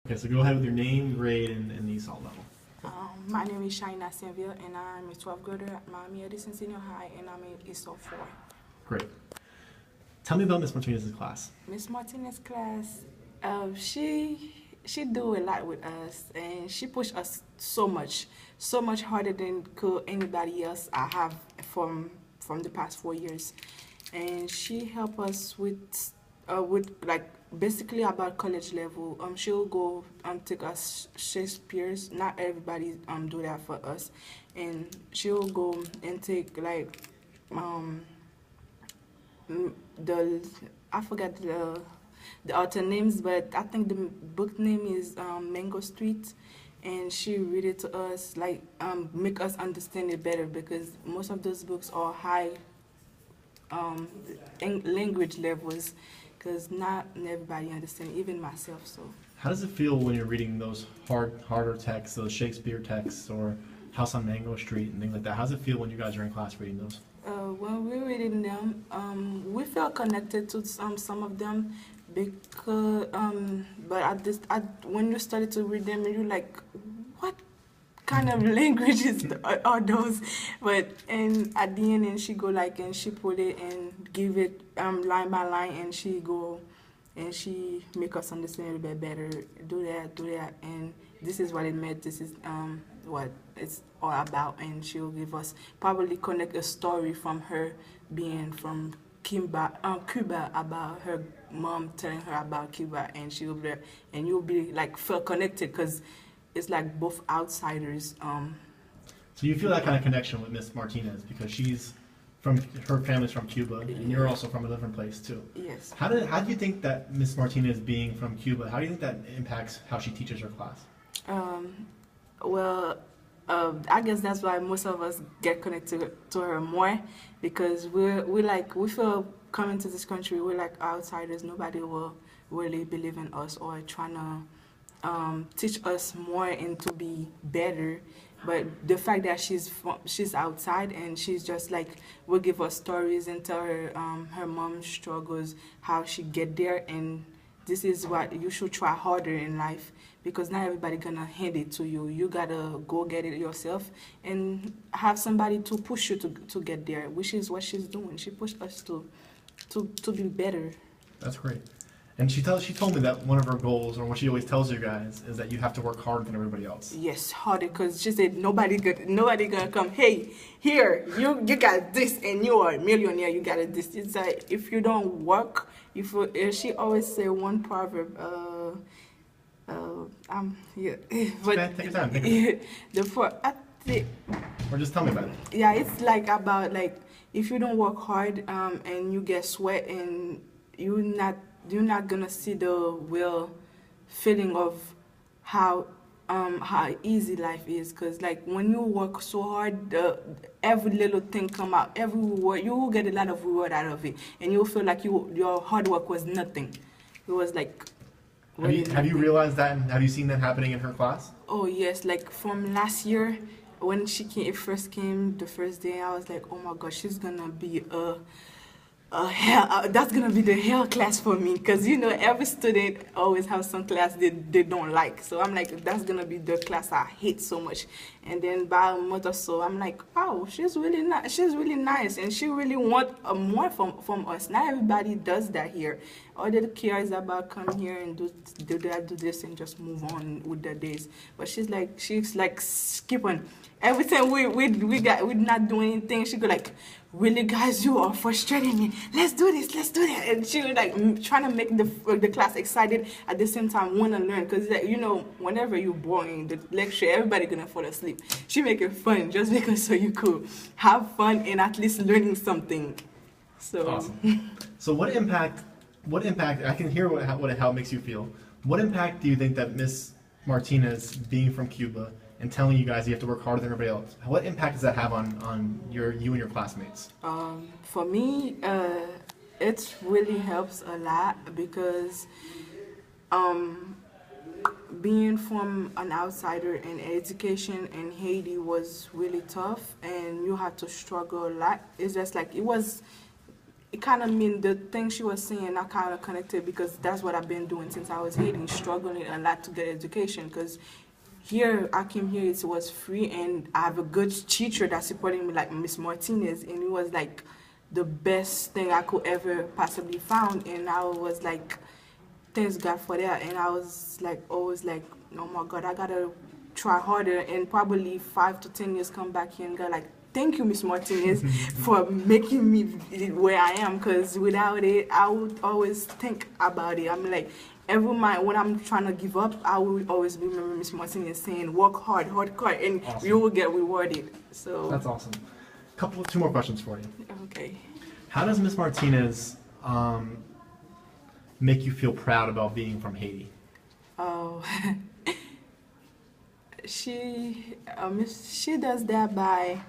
Okay, so go ahead with your name, grade, and the ESOL level. My name is Shaina Saint-Ville, and I'm a 12th grader at Miami Edison Senior High, and I'm in ESOL 4. Great. Tell me about Miss Martinez's class. Miss Martinez class, she do a lot with us, and she pushed us so much harder than could anybody else I have from the past 4 years, and she helped us with like basically about college level. She'll go take us Shakespeare's. Not everybody do that for us, and she'll go and take like the I forgot the author names, but I think the book name is Mango Street, and she read it to us like make us understand it better, because most of those books are high language levels, because not everybody understands, even myself. So How does it feel when you're reading those harder texts, those Shakespeare texts, or House on Mango Street and things like that? How does it feel when you guys are in class reading those? when we're reading them, we feel connected to some of them, because but when you started to read them, you're like, what kind of languages are those? But and at the end, and she go like, and she put it and give it line by line, and she go and she make us understand a little bit better. Do that, and this is what it meant. This is what it's all about, and she'll give us probably connect a story from her being from Cuba about her mom telling her about Cuba, and she'll be, and you'll be like feel connected, because it's like both outsiders. So you feel that kind of connection with Miss Martinez because her family's from Cuba, and you're also from a different place too. Yes. How do you think that Miss Martinez being from Cuba, how do you think that impacts how she teaches her class? Well, I guess that's why most of us get connected to her more, because we feel coming to this country, we're like outsiders. Nobody will really believe in us or trying to teach us more and to be better. But the fact that she's outside, and she's just like will give us stories and tell her her mom's struggles, how she get there, and this is what you should try harder in life, because not everybody gonna hand it to you. You gotta go get it yourself and have somebody to push you to get there, which is what she's doing. She pushed us to be better. That's great. And she told me that one of her goals, or what she always tells you guys, is that you have to work harder than everybody else. Yes, harder, because she said nobody gonna come, hey, here, you got this, and you are a millionaire, you got this. It's like, if you don't work, she always say one proverb, yeah. But okay, take your time. Or just tell me about it. Yeah, it's like about like, if you don't work hard and you get sweat, and you're not gonna see the real feeling of how easy life is, because like when you work so hard, every little thing come out, every reward, you will get a lot of reward out of it, and you'll feel like your hard work was nothing. It was like, have you realized that, and have you seen that happening in her class? oh yes, like from last year when she first came the first day, I was like, oh my gosh, she's gonna be that's gonna be the hell class for me, because every student always have some class they don't like. So I'm like, that's gonna be the class I hate so much. And then by a month or so, I'm like, wow, she's really nice, and she really want more from us. Not everybody does that here. All they care is about come here and do this and just move on with their days. But she's like skipping. Every time we're not doing anything, she go like, really guys, you are frustrating me, let's do this, let's do that. And she was like trying to make the class excited, at the same time want to learn, because like, whenever you're boring the lecture, everybody gonna fall asleep. She make it fun just because so you could have fun and at least learning something. So awesome. So what impact I can hear how it makes you feel. What impact do you think that Miss Martinez being from Cuba and telling you guys you have to work harder than everybody else, what impact does that have on you and your classmates? For me, it really helps a lot, because being from an outsider in education in Haiti was really tough, and you had to struggle a lot. It's just like, it was it kind of mean the thing she was saying I kind of connected because that's what I've been doing since I was Haiti, struggling a lot to get education because here I came here it was free and I have a good teacher that's supporting me like Miss Martinez, and it was like the best thing I could ever possibly found, and I was like thanks God for that, and I was like always like oh my God, I gotta try harder and probably 5 to 10 years come back here and go like thank you, Miss Martinez, for making me where I am. Because without it, I would always think about it. I'm like, every mind when I'm trying to give up, I will always remember Miss Martinez saying, "Work hard, and Awesome. you will get rewarded." So That's awesome. Two more questions for you. okay. How does Miss Martinez make you feel proud about being from Haiti? Oh, she does that by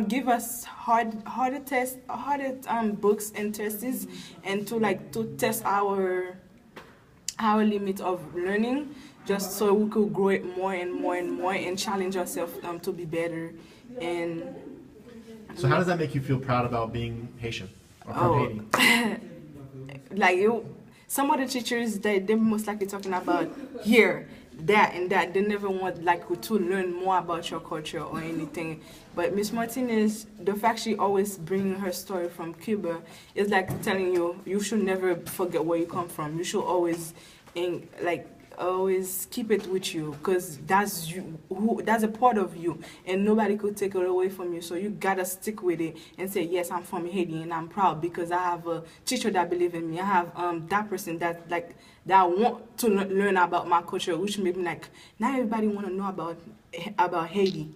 give us harder books and tests and to test our limit of learning, just so we could grow it more and more and more and challenge ourselves to be better. And So how does that make you feel proud about being Haitian or from Haiti? like some of the teachers they're most likely talking about here, that and that. They never want like to learn more about your culture or anything. But Miss Martinez, the fact she always bringing her story from Cuba is like telling you should never forget where you come from. You should always always keep it with you, because that's that's a part of you and nobody could take it away from you. So you gotta stick with it and say, yes, I'm from Haiti and I'm proud because I have a teacher that believe in me. I have that person that want to learn about my culture, which made me like, not everybody want to know about Haiti.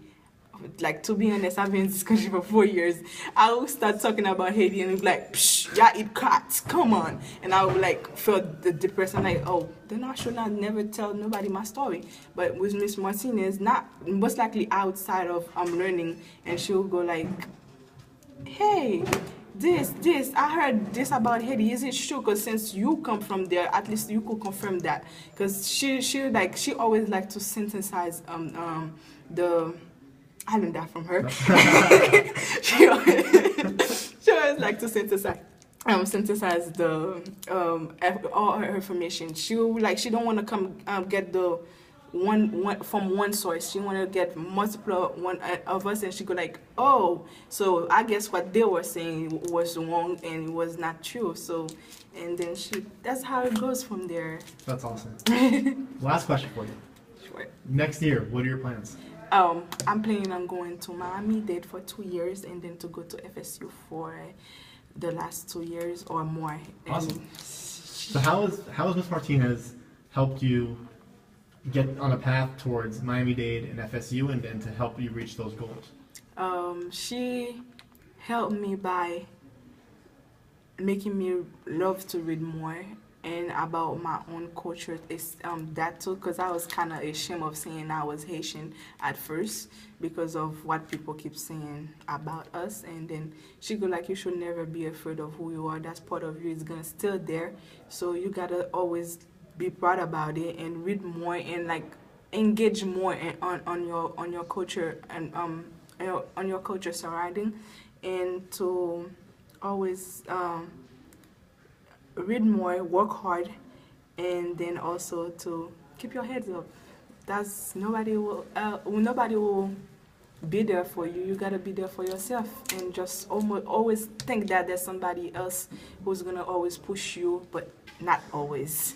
Like, to be honest, I've been in this country for 4 years. I will start talking about Haiti and be like, psh, yeah, eat cats, come on. And I would like feel the depression, like, oh, then I should not never tell nobody my story. But with Miss Martinez, not most likely outside of learning, and she'll go like, hey, this, I heard this about Haiti. Is it true? Because since you come from there, at least you could confirm that. Because she always like to synthesize I learned that from her. she always like to synthesize the all her information. She don't want to come get the one from one source. She want to get multiple one of us, and she go like, oh, so I guess what they were saying was wrong and it was not true. So, and then that's how it goes from there. That's awesome. Last question for you. Sure. Next year, what are your plans? I'm planning on going to Miami-Dade for 2 years and then to go to FSU for the last 2 years or more. Awesome. So how has Miss Martinez helped you get on a path towards Miami-Dade and FSU and to help you reach those goals? She helped me by making me love to read more and about my own culture. Is that too, because I was kind of ashamed of saying I was Haitian at first because of what people keep saying about us. And then she go like, you should never be afraid of who you are. That's part of you. It's gonna still there. So you gotta always be proud about it and read more and like engage more on your culture and on your culture surrounding, and to always read more, work hard, and then also to keep your heads up. That's nobody will be there for you. You gotta be there for yourself, and just always think that there's somebody else who's gonna always push you, but not always.